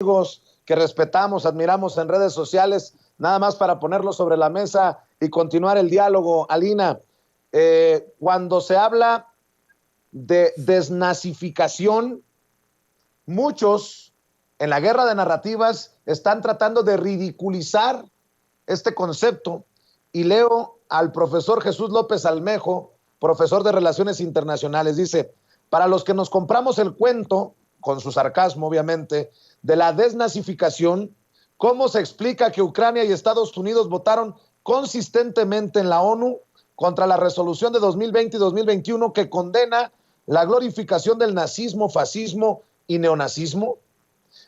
amigos que respetamos, admiramos en redes sociales, nada más para ponerlo sobre la mesa y continuar el diálogo, Alina. Cuando se habla de desnazificación, muchos en la guerra de narrativas están tratando de ridiculizar este concepto, y leo al profesor Jesús López Almejo, profesor de Relaciones Internacionales, dice: para los que nos compramos el cuento, con su sarcasmo obviamente, de la desnazificación, ¿cómo se explica que Ucrania y Estados Unidos votaron consistentemente en la ONU contra la resolución de 2020 y 2021 que condena la glorificación del nazismo, fascismo y neonazismo?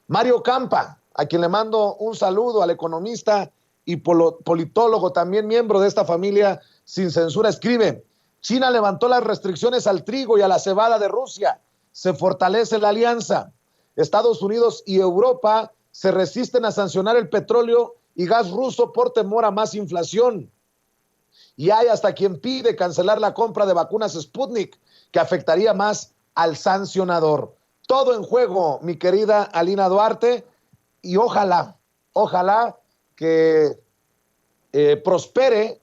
Mario Campa, a quien le mando un saludo, al economista y politólogo, también miembro de esta familia sin censura, escribe: China levantó las restricciones al trigo y a la cebada de Rusia, se fortalece la alianza. Estados Unidos y Europa se resisten a sancionar el petróleo y gas ruso por temor a más inflación. Y hay hasta quien pide cancelar la compra de vacunas Sputnik, que afectaría más al sancionador. Todo en juego, mi querida Alina Duarte, y ojalá que prospere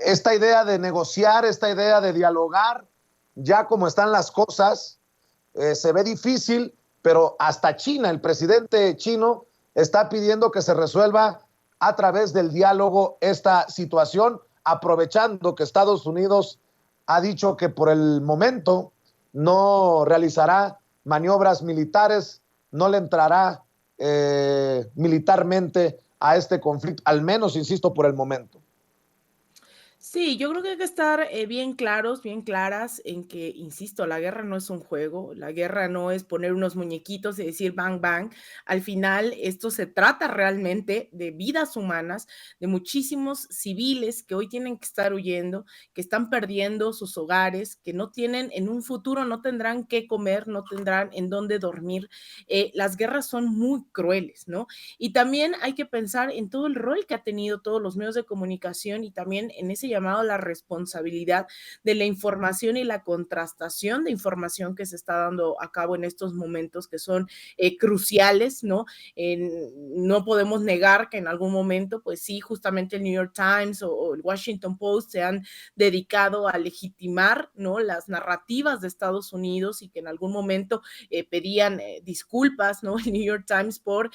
esta idea de negociar, esta idea de dialogar. Ya como están las cosas, se ve difícil, pero hasta China, el presidente chino, está pidiendo que se resuelva a través del diálogo esta situación, aprovechando que Estados Unidos ha dicho que por el momento no realizará maniobras militares, no le entrará militarmente a este conflicto, al menos, insisto, por el momento. Sí, yo creo que hay que estar bien claros, bien claras en que, insisto, la guerra no es un juego, la guerra no es poner unos muñequitos y decir bang, bang. Al final, esto se trata realmente de vidas humanas, de muchísimos civiles que hoy tienen que estar huyendo, que están perdiendo sus hogares, que no tienen, en un futuro no tendrán qué comer, no tendrán en dónde dormir. Las guerras son muy crueles, ¿no? Y también hay que pensar en todo el rol que ha tenido todos los medios de comunicación y también en ese llamado a la responsabilidad de la información y la contrastación de información que se está dando a cabo en estos momentos que son cruciales, ¿no? No podemos negar que en algún momento, pues sí, justamente el New York Times o el Washington Post se han dedicado a legitimar, ¿no?, las narrativas de Estados Unidos y que en algún momento pedían disculpas, ¿no?, el New York Times por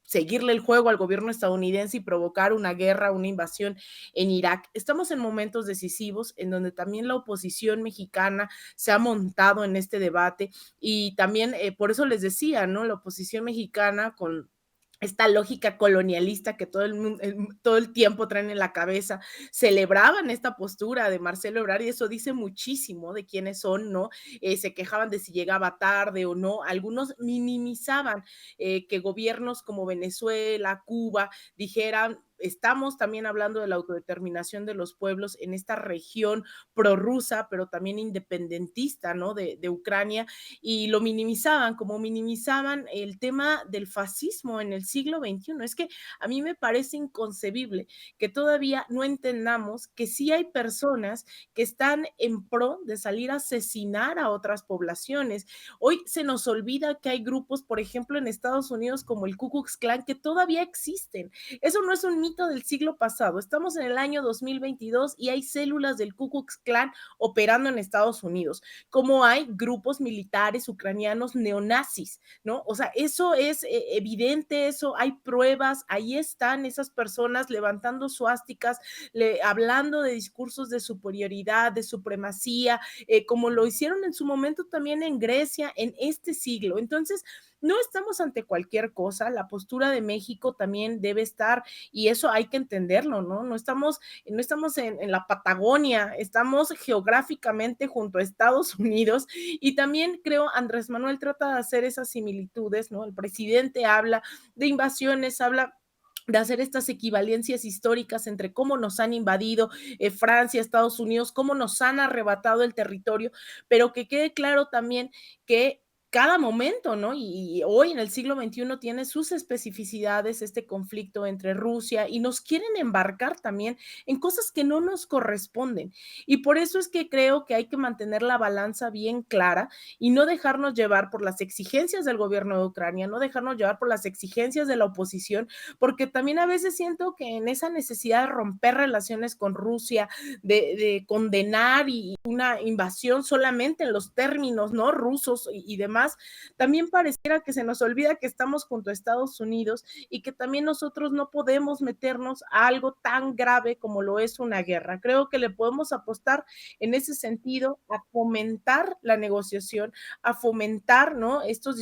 seguirle el juego al gobierno estadounidense y provocar una guerra, una invasión en Irak. Estamos en momentos decisivos en donde también la oposición mexicana se ha montado en este debate y también por eso les decía, ¿no? La oposición mexicana con esta lógica colonialista que todo el tiempo traen en la cabeza, celebraban esta postura de Marcelo Ebrard y eso dice muchísimo de quiénes son, ¿no? Se quejaban de si llegaba tarde o no, algunos minimizaban que gobiernos como Venezuela, Cuba, dijeran, estamos también hablando de la autodeterminación de los pueblos en esta región prorrusa, pero también independentista, ¿no? De Ucrania, y lo minimizaban, como minimizaban el tema del fascismo en el siglo XXI. Es que a mí me parece inconcebible que todavía no entendamos que sí hay personas que están en pro de salir a asesinar a otras poblaciones. Hoy se nos olvida que hay grupos, por ejemplo, en Estados Unidos como el Ku Klux Klan, que todavía existen. Eso no es un mito del siglo pasado. Estamos en el año 2022 y hay células del Ku Klux Klan operando en Estados Unidos, como hay grupos militares ucranianos neonazis, ¿no? O sea, eso es evidente, eso hay pruebas, ahí están esas personas levantando suásticas, hablando de discursos de superioridad, de supremacía, como lo hicieron en su momento también en Grecia, en este siglo. Entonces, no estamos ante cualquier cosa, la postura de México también debe estar, y eso hay que entenderlo, ¿no? No estamos en la Patagonia, estamos geográficamente junto a Estados Unidos, y también creo Andrés Manuel trata de hacer esas similitudes, ¿no? El presidente habla de invasiones, habla de hacer estas equivalencias históricas entre cómo nos han invadido Francia, Estados Unidos, cómo nos han arrebatado el territorio, pero que quede claro también que cada momento, ¿no? Y hoy en el siglo XXI tiene sus especificidades este conflicto entre Rusia y nos quieren embarcar también en cosas que no nos corresponden. Y por eso es que creo que hay que mantener la balanza bien clara y no dejarnos llevar por las exigencias del gobierno de Ucrania, no dejarnos llevar por las exigencias de la oposición, porque también a veces siento que en esa necesidad de romper relaciones con Rusia, de condenar y una invasión solamente en los términos, ¿no? Rusos y demás, también pareciera que se nos olvida que estamos junto a Estados Unidos y que también nosotros no podemos meternos a algo tan grave como lo es una guerra. Creo que le podemos apostar en ese sentido a fomentar la negociación, a fomentar, ¿no? Estos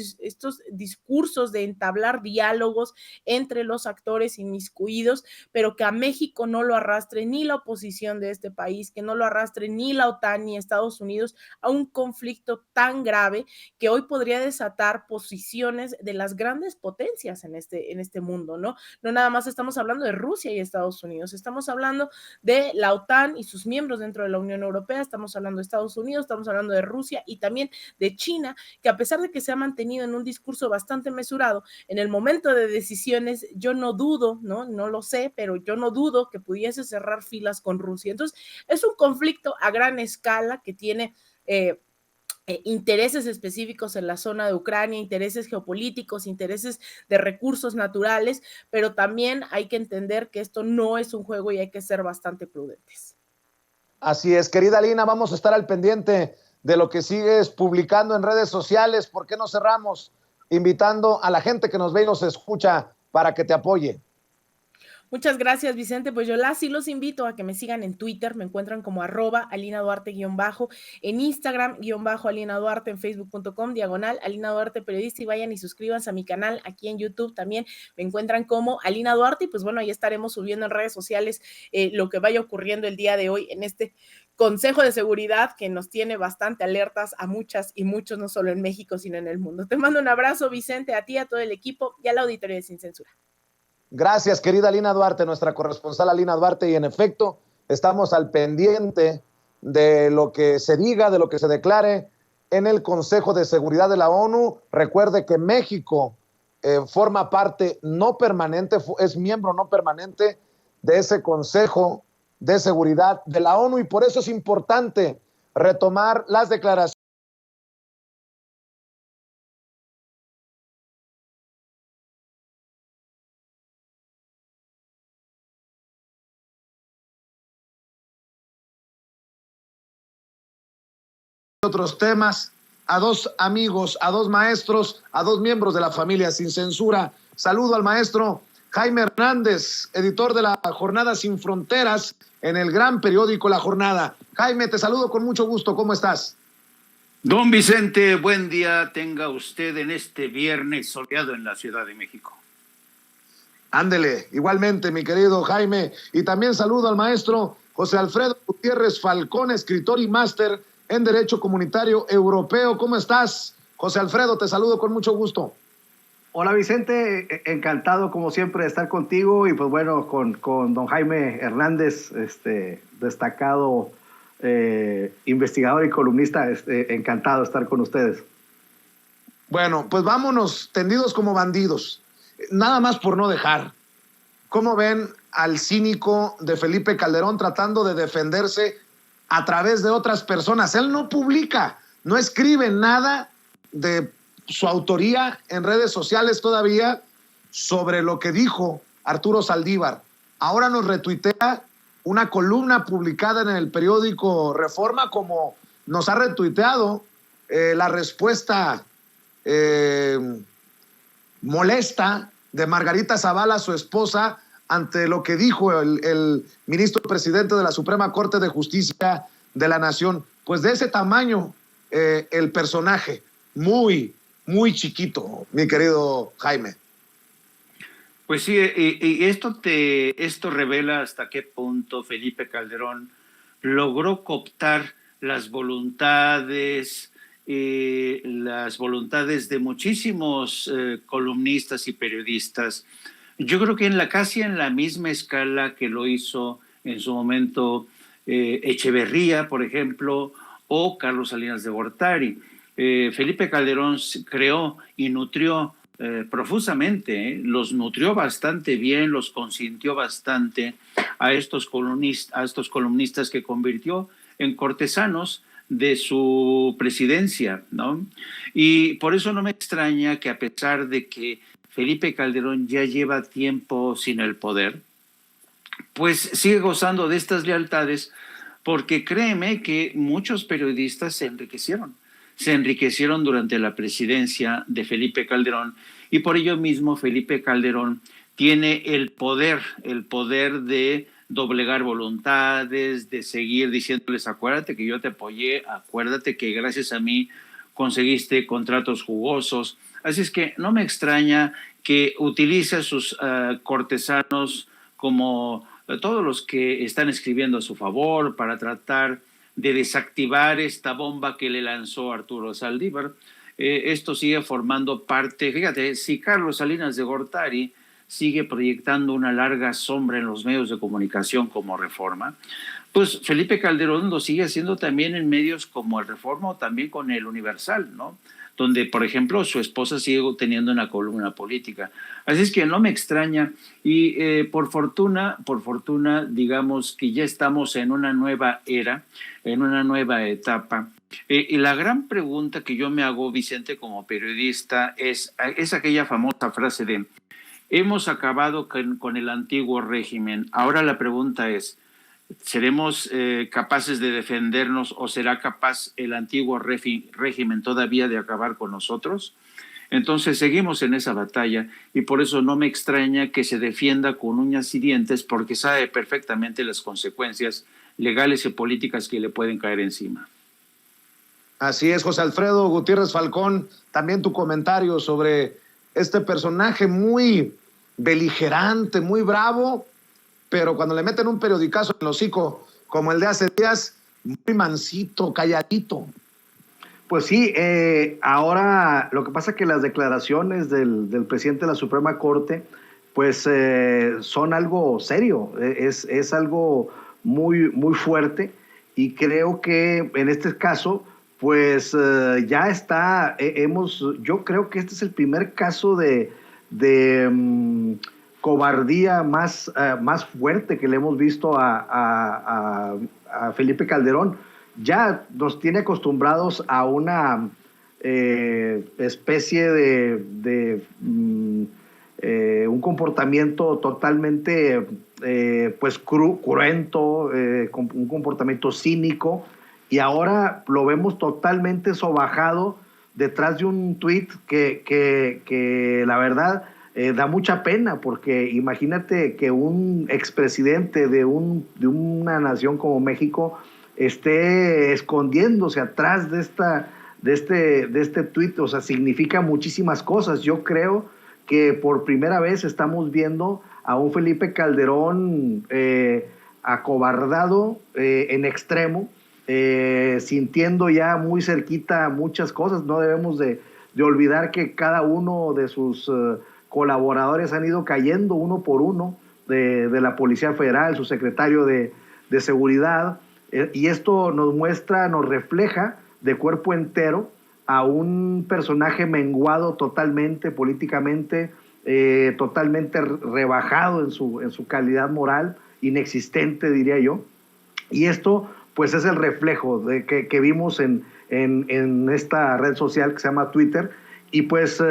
discursos de entablar diálogos entre los actores inmiscuidos, pero que a México no lo arrastre ni la oposición de este país, que no lo arrastre ni la OTAN ni Estados Unidos a un conflicto tan grave que hoy podría desatar posiciones de las grandes potencias en este mundo, ¿no? No nada más estamos hablando de Rusia y Estados Unidos, estamos hablando de la OTAN y sus miembros dentro de la Unión Europea, estamos hablando de Estados Unidos, estamos hablando de Rusia y también de China, que a pesar de que se ha mantenido en un discurso bastante mesurado, en el momento de decisiones yo no dudo, no lo sé, pero yo no dudo que pudiese cerrar filas con Rusia. Entonces, es un conflicto a gran escala que tiene intereses específicos en la zona de Ucrania, intereses geopolíticos, intereses de recursos naturales, pero también hay que entender que esto no es un juego y hay que ser bastante prudentes. Así es, querida Lina, vamos a estar al pendiente de lo que sigues publicando en redes sociales. ¿Por qué no cerramos invitando a la gente que nos ve y nos escucha para que te apoye? Muchas gracias, Vicente. Pues yo sí los invito a que me sigan en Twitter, me encuentran como @AlinaDuarte_, en Instagram _Alina Duarte, en facebook.com /Alina Duarte periodista, y vayan y suscríbanse a mi canal aquí en YouTube también, me encuentran como Alina Duarte, y pues bueno, ahí estaremos subiendo en redes sociales lo que vaya ocurriendo el día de hoy en este Consejo de Seguridad que nos tiene bastante alertas a muchas y muchos, no solo en México, sino en el mundo. Te mando un abrazo, Vicente, a ti, a todo el equipo y a la auditoría de Sin Censura. Gracias, querida Alina Duarte, nuestra corresponsal Alina Duarte, y en efecto, estamos al pendiente de lo que se diga, de lo que se declare en el Consejo de Seguridad de la ONU. Recuerde que México forma parte no permanente, es miembro no permanente de ese Consejo de Seguridad de la ONU, y por eso es importante retomar las declaraciones de otros temas, a dos amigos, a dos maestros, a dos miembros de la familia Sin Censura. Saludo al maestro Jaime Hernández, editor de la Jornada Sin Fronteras en el gran periódico La Jornada. Jaime, te saludo con mucho gusto. ¿Cómo estás? Don Vicente, buen día tenga usted en este viernes soleado en la Ciudad de México. Ándele, igualmente, mi querido Jaime. Y también saludo al maestro José Alfredo Gutiérrez Falcón, escritor y máster en Derecho Comunitario Europeo. ¿Cómo estás, José Alfredo? Te saludo con mucho gusto. Hola Vicente, encantado como siempre de estar contigo, y pues bueno, con don Jaime Hernández, destacado investigador y columnista, encantado de estar con ustedes. Bueno, pues vámonos tendidos como bandidos, nada más por no dejar. ¿Cómo ven al cínico de Felipe Calderón tratando de defenderse a través de otras personas? Él no publica, no escribe nada de su autoría en redes sociales todavía sobre lo que dijo Arturo Saldívar. Ahora nos retuitea una columna publicada en el periódico Reforma, como nos ha retuiteado la respuesta molesta de Margarita Zavala, su esposa, ante lo que dijo el ministro presidente de la Suprema Corte de Justicia de la Nación. Pues de ese tamaño el personaje, muy chiquito, mi querido Jaime. Pues sí, y esto revela hasta qué punto Felipe Calderón logró cooptar las voluntades de muchísimos columnistas y periodistas. Yo creo que casi en la misma escala que lo hizo en su momento Echeverría, por ejemplo, o Carlos Salinas de Gortari. Felipe Calderón creó y nutrió profusamente, los nutrió bastante bien, los consintió bastante a estos columnistas que convirtió en cortesanos de su presidencia, ¿no? Y por eso no me extraña que, a pesar de que Felipe Calderón ya lleva tiempo sin el poder, pues sigue gozando de estas lealtades, porque créeme que muchos periodistas se enriquecieron durante la presidencia de Felipe Calderón, y por ello mismo Felipe Calderón tiene el poder de doblegar voluntades, de seguir diciéndoles: acuérdate que yo te apoyé, acuérdate que gracias a mí conseguiste contratos jugosos. Así es que no me extraña que utilice a sus cortesanos, como todos los que están escribiendo a su favor, para tratar de desactivar esta bomba que le lanzó Arturo Saldívar. Esto sigue formando parte. Fíjate, si Carlos Salinas de Gortari sigue proyectando una larga sombra en los medios de comunicación como Reforma, pues Felipe Calderón lo sigue haciendo también en medios como el Reforma, o también con el Universal, ¿no? Donde, por ejemplo, su esposa sigue teniendo una columna política. Así es que no me extraña, y por fortuna, digamos que ya estamos en una nueva era, en una nueva etapa. Y la gran pregunta que yo me hago, Vicente, como periodista, es aquella famosa frase de: hemos acabado con el antiguo régimen. Ahora la pregunta es: ¿seremos capaces de defendernos, o será capaz el antiguo régimen todavía de acabar con nosotros? Entonces seguimos en esa batalla, y por eso no me extraña que se defienda con uñas y dientes, porque sabe perfectamente las consecuencias legales y políticas que le pueden caer encima. Así es, José Alfredo Gutiérrez Falcón, también tu comentario sobre este personaje muy beligerante, muy bravo, pero cuando le meten un periodicazo en el hocico como el de hace días, muy mansito, calladito. Pues sí, ahora lo que pasa es que las declaraciones del presidente de la Suprema Corte pues son algo serio, es algo muy, muy fuerte, y creo que en este caso pues ya está, yo creo que este es el primer caso de cobardía más fuerte que le hemos visto a Felipe Calderón. Ya nos tiene acostumbrados a una especie de un comportamiento totalmente pues cruento, un comportamiento cínico, y ahora lo vemos totalmente sobajado detrás de un tuit que la verdad da mucha pena, porque imagínate que un expresidente de una nación como México esté escondiéndose atrás de este tuit. O sea, significa muchísimas cosas. Yo creo que por primera vez estamos viendo a un Felipe Calderón acobardado en extremo, sintiendo ya muy cerquita muchas cosas. No debemos de olvidar que cada uno de sus colaboradores han ido cayendo uno por uno de la Policía Federal, su secretario de Seguridad, y esto nos muestra, nos refleja de cuerpo entero a un personaje menguado totalmente políticamente, totalmente rebajado en su calidad moral, inexistente, diría yo. Y esto pues es el reflejo de que vimos en esta red social que se llama Twitter, y pues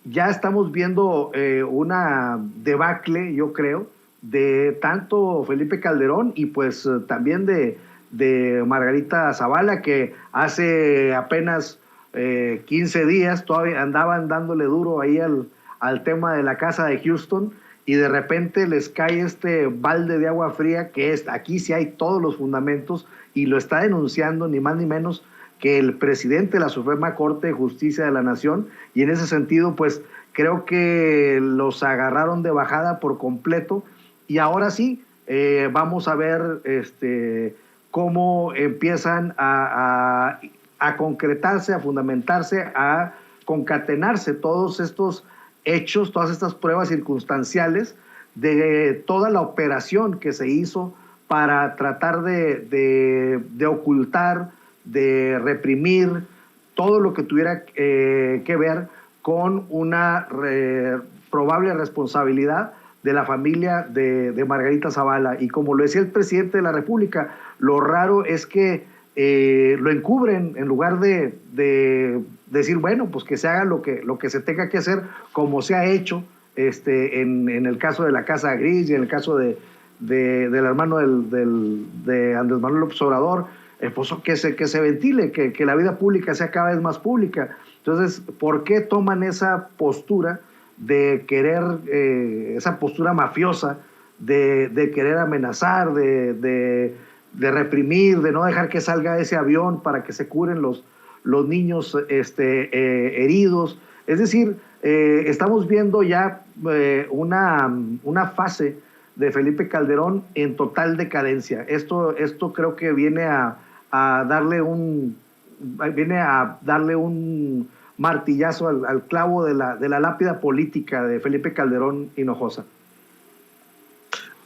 ya estamos viendo una debacle, yo creo, de tanto Felipe Calderón y pues también de Margarita Zavala, que hace apenas 15 días todavía andaban dándole duro ahí al tema de la casa de Houston, y de repente les cae este balde de agua fría, que aquí sí hay todos los fundamentos, y lo está denunciando ni más ni menos que el presidente de la Suprema Corte de Justicia de la Nación, y en ese sentido pues creo que los agarraron de bajada por completo. Y ahora sí, vamos a ver cómo empiezan a concretarse, a fundamentarse, a concatenarse todos estos hechos, todas estas pruebas circunstanciales de toda la operación que se hizo para tratar de ocultar, de reprimir todo lo que tuviera que ver con una probable responsabilidad de la familia de Margarita Zavala. Y como lo decía el presidente de la República, lo raro es que lo encubren en lugar de decir, bueno, pues que se haga lo que se tenga que hacer, como se ha hecho en el caso de la Casa Gris y en el caso del hermano de Andrés Manuel López Obrador, pues que se ventile, que la vida pública sea cada vez más pública. Entonces, ¿por qué toman esa postura de querer, esa postura mafiosa de querer amenazar, de reprimir, de no dejar que salga ese avión para que se curen los niños heridos? Es decir, estamos viendo ya una fase de Felipe Calderón en total decadencia. Esto creo que viene a darle un martillazo al clavo de la lápida política de Felipe Calderón Hinojosa.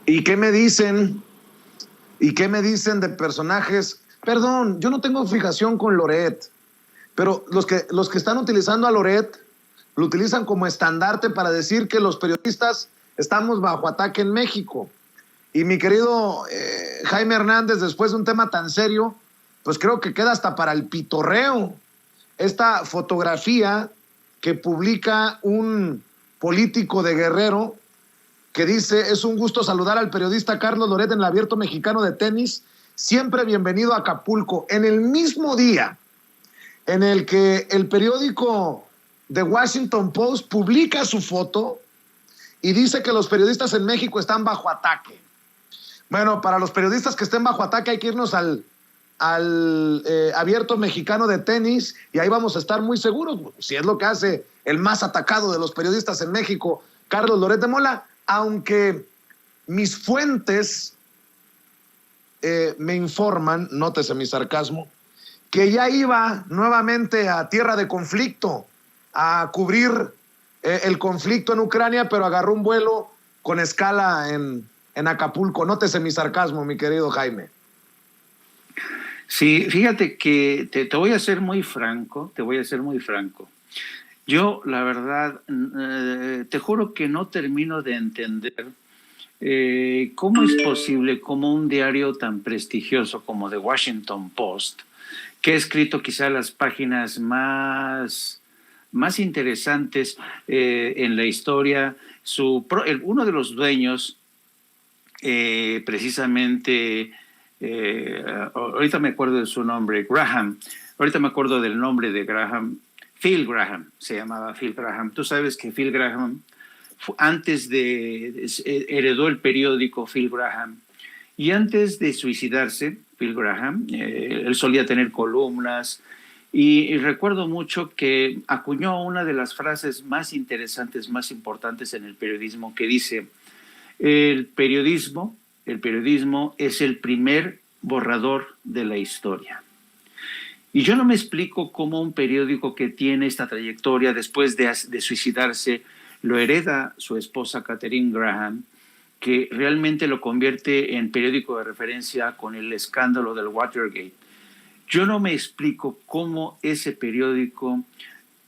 ¿Y qué me dicen de personajes? Perdón, yo no tengo fijación con Loret, pero los que están utilizando a Loret lo utilizan como estandarte para decir que los periodistas estamos bajo ataque en México. Y mi querido Jaime Hernández, después de un tema tan serio, pues creo que queda hasta para el pitorreo esta fotografía que publica un político de Guerrero que dice: es un gusto saludar al periodista Carlos Loret en el Abierto Mexicano de Tenis, siempre bienvenido a Acapulco. En el mismo día en el que el periódico The Washington Post publica su foto y dice que los periodistas en México están bajo ataque. Bueno, para los periodistas que estén bajo ataque hay que irnos al Abierto Mexicano de Tenis y ahí vamos a estar muy seguros, si es lo que hace el más atacado de los periodistas en México, Carlos Loret de Mola, aunque mis fuentes me informan, nótese mi sarcasmo, que ya iba nuevamente a tierra de conflicto a cubrir el conflicto en Ucrania, pero agarró un vuelo con escala en Acapulco. Nótese mi sarcasmo, mi querido Jaime. Sí, fíjate que te voy a ser muy franco, Yo, la verdad, te juro que no termino de entender cómo es posible, como un diario tan prestigioso como The Washington Post, que ha escrito quizá las páginas más interesantes en la historia, uno de los dueños, precisamente, ahorita me acuerdo de su nombre, ahorita me acuerdo del nombre de Graham, Phil Graham, se llamaba Phil Graham. Tú sabes que Phil Graham, heredó el periódico Phil Graham, y antes de suicidarse, Phil Graham, él solía tener columnas, y recuerdo mucho que acuñó una de las frases más interesantes, más importantes en el periodismo, que dice: el periodismo es el primer borrador de la historia. Y yo no me explico cómo un periódico que tiene esta trayectoria, después de suicidarse, lo hereda su esposa Katharine Graham, que realmente lo convierte en periódico de referencia con el escándalo del Watergate. Yo no me explico cómo ese periódico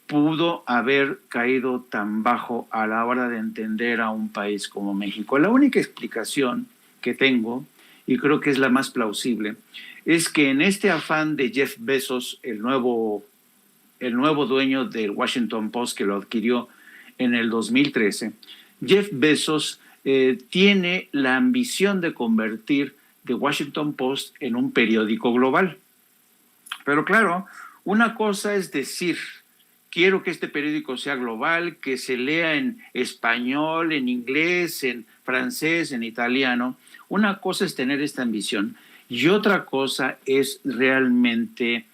pudo haber caído tan bajo a la hora de entender a un país como México. La única explicación que tengo, y creo que es la más plausible, es que en este afán de Jeff Bezos, el nuevo dueño del Washington Post, que lo adquirió en el 2013, Jeff Bezos tiene la ambición de convertir The Washington Post en un periódico global. Pero claro, una cosa es decir: quiero que este periódico sea global, que se lea en español, en inglés, en francés, en italiano. Una cosa es tener esta ambición y otra cosa es realmente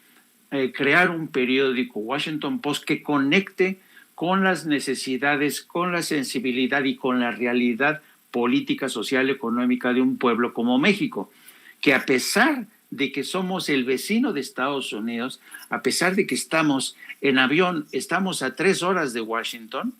crear un periódico, Washington Post, que conecte con las necesidades, con la sensibilidad y con la realidad política, social, económica de un pueblo como México, que a pesar de que somos el vecino de Estados Unidos, a pesar de que estamos en avión, estamos a 3 horas de Washington,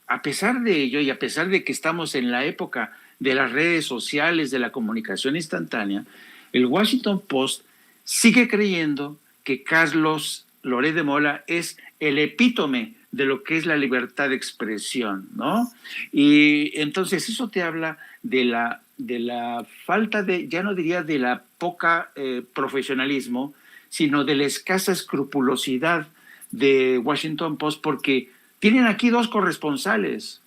a pesar de ello y a pesar de que estamos en la época de las redes sociales, de la comunicación instantánea, el Washington Post sigue creyendo que Carlos Loret de Mola es el epítome de lo que es la libertad de expresión, ¿no? Y entonces eso te habla de la falta de, ya no diría de la poca profesionalismo, sino de la escasa escrupulosidad de Washington Post, porque tienen aquí 2 corresponsales.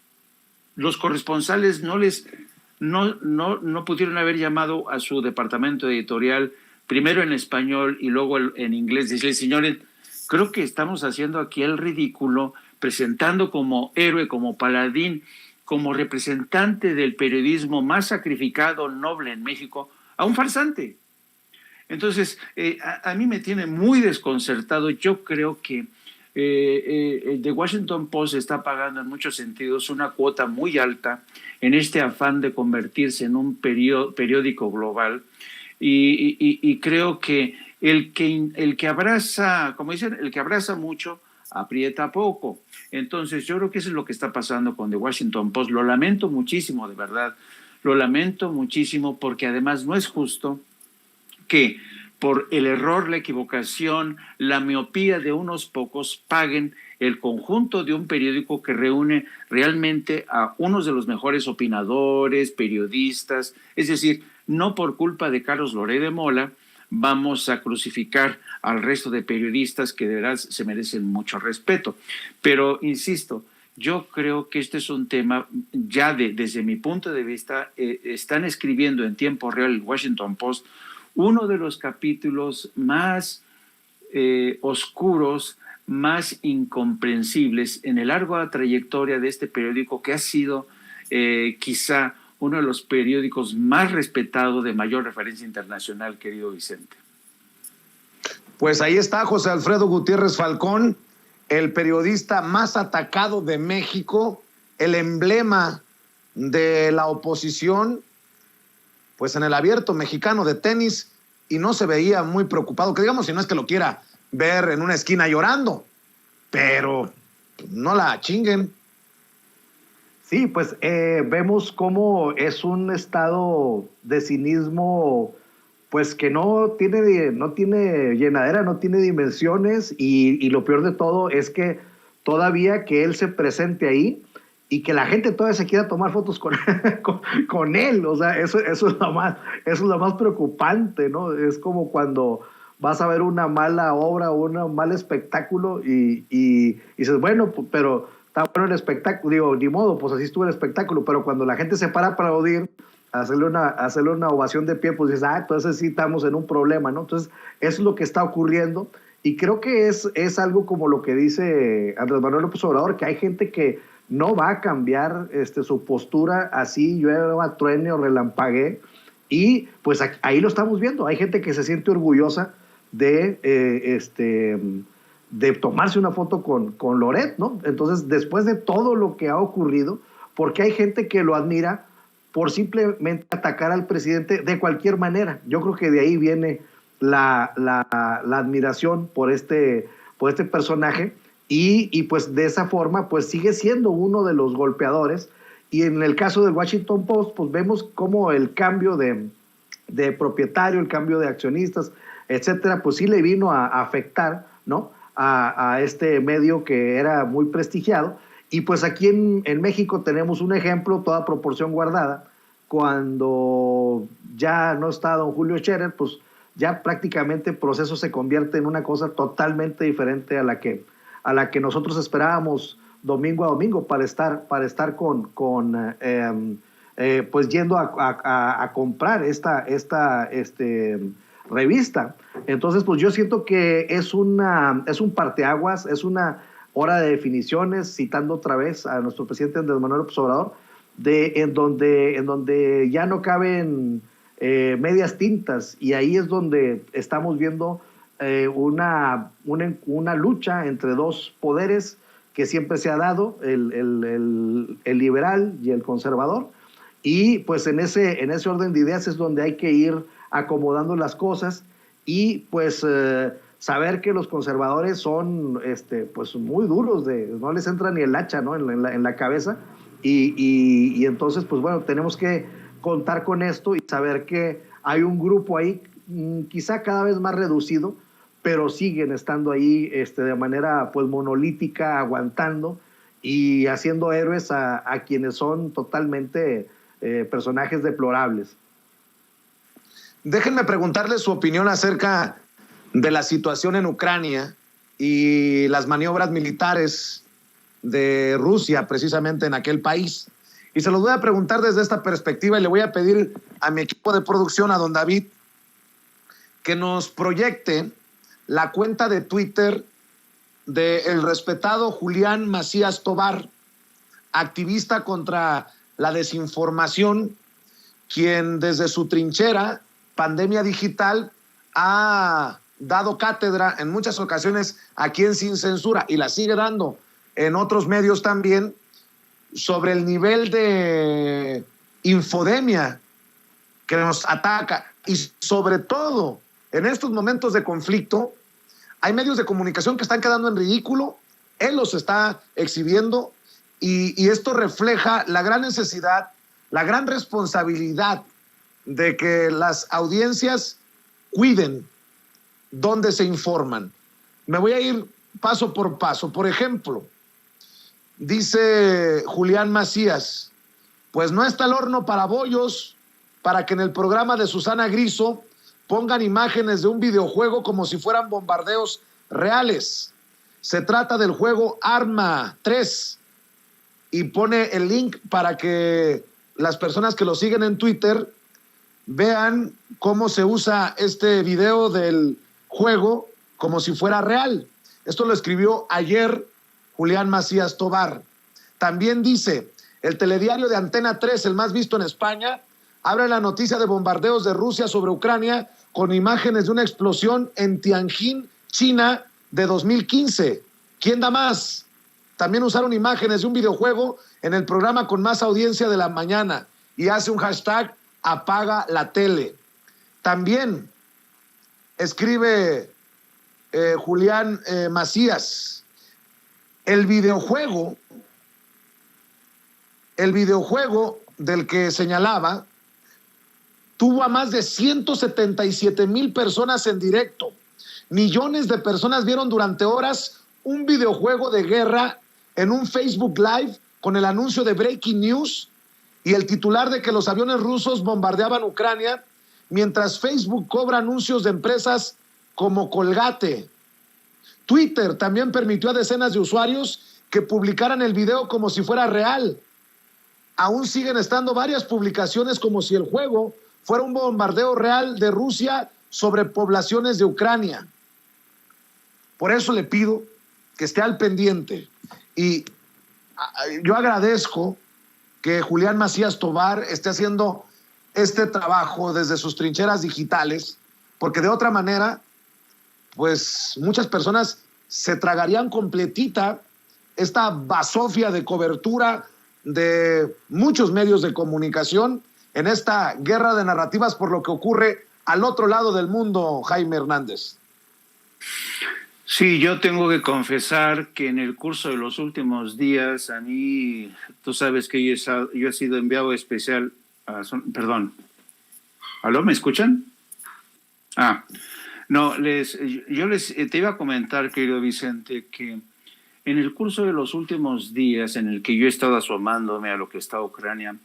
Los corresponsales no pudieron haber llamado a su departamento editorial, primero en español y luego en inglés, decirle, señores, creo que estamos haciendo aquí el ridículo, presentando como héroe, como paladín, como representante del periodismo más sacrificado, noble en México, a un farsante. Entonces, a mí me tiene muy desconcertado. Yo creo que The Washington Post está pagando en muchos sentidos una cuota muy alta en este afán de convertirse en un periódico global, y creo que el que abraza, como dicen, el que abraza mucho, aprieta poco. Entonces yo creo que eso es lo que está pasando con The Washington Post. Lo lamento muchísimo, de verdad, lo lamento muchísimo, porque además no es justo que por el error, la equivocación, la miopía de unos pocos paguen el conjunto de un periódico que reúne realmente a unos de los mejores opinadores, periodistas. Es decir, no por culpa de Carlos Loret de Mola vamos a crucificar al resto de periodistas que de verdad se merecen mucho respeto. Pero, insisto, yo creo que este es un tema, ya desde mi punto de vista, están escribiendo en tiempo real el Washington Post uno de los capítulos más oscuros, más incomprensibles en la larga trayectoria de este periódico, que ha sido quizá uno de los periódicos más respetados de mayor referencia internacional, querido Vicente. Pues ahí está José Alfredo Gutiérrez Falcón, el periodista más atacado de México, el emblema de la oposición, pues en el Abierto Mexicano de tenis, y no se veía muy preocupado, que digamos, si no es que lo quiera ver en una esquina llorando, pero no la chinguen. Sí, pues vemos cómo es un estado de cinismo, pues que no tiene llenadera, no tiene dimensiones, y lo peor de todo es que todavía que él se presente ahí y que la gente todavía se quiera tomar fotos con él, o sea, eso es lo más preocupante, ¿no? Es como cuando vas a ver una mala obra o un mal espectáculo y dices, bueno, pero está bueno el espectáculo, digo, ni modo, pues así estuvo el espectáculo, pero cuando la gente se para para aplaudir, hacerle una ovación de pie, pues dices, entonces sí estamos en un problema, ¿no? Entonces, eso es lo que está ocurriendo, y creo que es algo como lo que dice Andrés Manuel López Obrador, que hay gente que no va a cambiar su postura así, llueva, truene o relampaguee, y pues ahí lo estamos viendo, hay gente que se siente orgullosa de tomarse una foto con Loret, ¿no? Entonces, después de todo lo que ha ocurrido, porque hay gente que lo admira por simplemente atacar al presidente de cualquier manera. Yo creo que de ahí viene la admiración por este personaje, y pues de esa forma pues sigue siendo uno de los golpeadores. Y en el caso del Washington Post, pues vemos cómo el cambio de propietario, el cambio de accionistas, etcétera, pues sí le vino a afectar, ¿no?, a este medio que era muy prestigiado. Y pues aquí en México tenemos un ejemplo, toda proporción guardada, cuando ya no está don Julio Scherer, pues ya prácticamente el proceso se convierte en una cosa totalmente diferente a la que nosotros esperábamos domingo a domingo para estar pues yendo a comprar esta revista. Entonces, pues yo siento que es un parteaguas, es una hora de definiciones, citando otra vez a nuestro presidente Andrés Manuel López Obrador, en donde ya no caben medias tintas, y ahí es donde estamos viendo una lucha entre dos poderes que siempre se ha dado, el liberal y el conservador, y pues en ese orden de ideas es donde hay que ir acomodando las cosas, y pues saber que los conservadores son pues muy duros, no les entra ni el hacha, ¿no?, en la cabeza, y entonces pues bueno, tenemos que contar con esto y saber que hay un grupo ahí, quizá cada vez más reducido, pero siguen estando ahí de manera pues monolítica, aguantando y haciendo héroes a quienes son totalmente personajes deplorables. Déjenme preguntarle su opinión acerca de la situación en Ucrania y las maniobras militares de Rusia precisamente en aquel país. Y se los voy a preguntar desde esta perspectiva y le voy a pedir a mi equipo de producción, a don David, que nos proyecte la cuenta de Twitter del respetado Julián Macías Tobar, activista contra la desinformación, quien desde su trinchera, Pandemia Digital, ha dado cátedra en muchas ocasiones aquí en Sin Censura y la sigue dando en otros medios también sobre el nivel de infodemia que nos ataca y sobre todo en estos momentos de conflicto hay medios de comunicación que están quedando en ridículo, él los está exhibiendo y esto refleja la gran necesidad, la gran responsabilidad de que las audiencias cuiden dónde se informan. Me voy a ir paso por paso. Por ejemplo, dice Julián Macías, pues no está el horno para bollos para que en el programa de Susana Griso pongan imágenes de un videojuego como si fueran bombardeos reales. Se trata del juego Arma 3 y pone el link para que las personas que lo siguen en Twitter vean cómo se usa este video del juego como si fuera real. Esto lo escribió ayer Julián Macías Tobar. También dice, el telediario de Antena 3, el más visto en España, abre la noticia de bombardeos de Rusia sobre Ucrania con imágenes de una explosión en Tianjin, China, de 2015. ¿Quién da más? También usaron imágenes de un videojuego en el programa con más audiencia de la mañana y hace un hashtag apaga la tele. También escribe Julián Macías, el videojuego del que señalaba tuvo a más de 177,000 personas en directo. Millones de personas vieron durante horas un videojuego de guerra en un Facebook Live con el anuncio de Breaking News y el titular de que los aviones rusos bombardeaban Ucrania, mientras Facebook cobra anuncios de empresas como Colgate. Twitter también permitió a decenas de usuarios que publicaran el video como si fuera real. Aún siguen estando varias publicaciones como si el juego fuera un bombardeo real de Rusia sobre poblaciones de Ucrania. Por eso le pido que esté al pendiente. Y yo agradezco que Julián Macías Tobar esté haciendo este trabajo desde sus trincheras digitales, porque de otra manera, pues muchas personas se tragarían completita esta basofia de cobertura de muchos medios de comunicación en esta guerra de narrativas por lo que ocurre al otro lado del mundo, Jaime Hernández. Sí, yo tengo que confesar que en el curso de los últimos días, a mí, tú sabes que yo he sido enviado especial perdón. ¿Aló? ¿Me escuchan? No, te iba a comentar, querido Vicente, que en el curso de los últimos días en el que yo he estado asomándome a lo que está Ucrania,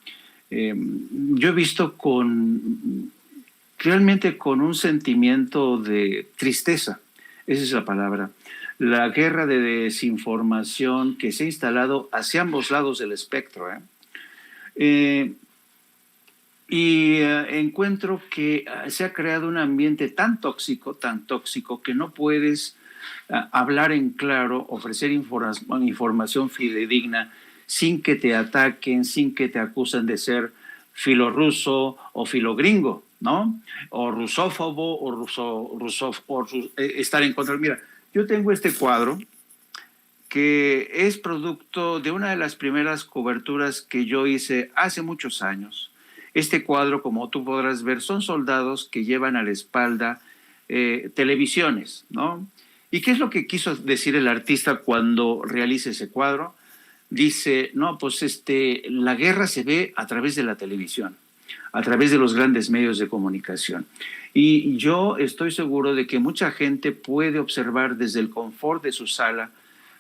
yo he visto realmente con un sentimiento de tristeza, esa es la palabra, la guerra de desinformación que se ha instalado hacia ambos lados del espectro. Encuentro que se ha creado un ambiente tan tóxico, que no puedes hablar en claro, ofrecer información fidedigna sin que te ataquen, sin que te acusen de ser filorruso o filogringo, ¿no? O rusófobo o estar en contra. Mira, yo tengo este cuadro que es producto de una de las primeras coberturas que yo hice hace muchos años. Este cuadro, como tú podrás ver, son soldados que llevan a la espalda televisiones, ¿no? ¿Y qué es lo que quiso decir el artista cuando realiza ese cuadro? Dice, no, pues la guerra se ve a través de la televisión, a través de los grandes medios de comunicación. Y yo estoy seguro de que mucha gente puede observar desde el confort de su sala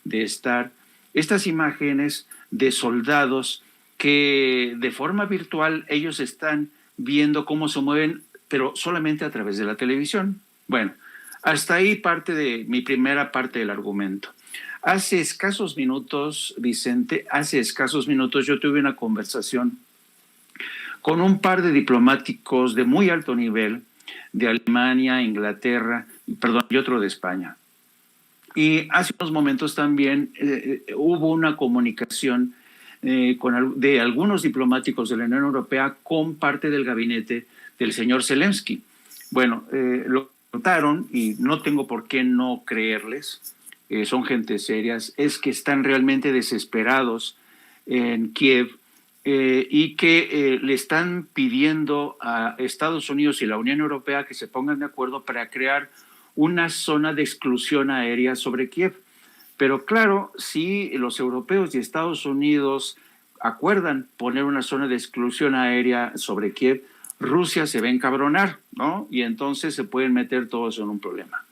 de estar estas imágenes de soldados que de forma virtual ellos están viendo cómo se mueven, pero solamente a través de la televisión. Bueno, hasta ahí parte de mi primera parte del argumento. Hace escasos minutos, Vicente, yo tuve una conversación con un par de diplomáticos de muy alto nivel de Alemania, Inglaterra, y otro de España. Y hace unos momentos también hubo una comunicación de algunos diplomáticos de la Unión Europea con parte del gabinete del señor Zelensky. Bueno, lo contaron y no tengo por qué no creerles, son gente serias, es que están realmente desesperados en Kiev y que le están pidiendo a Estados Unidos y la Unión Europea que se pongan de acuerdo para crear una zona de exclusión aérea sobre Kiev. Pero claro, si los europeos y Estados Unidos acuerdan poner una zona de exclusión aérea sobre Kiev, Rusia se va a encabronar, ¿no? Y entonces se pueden meter todos en un problema.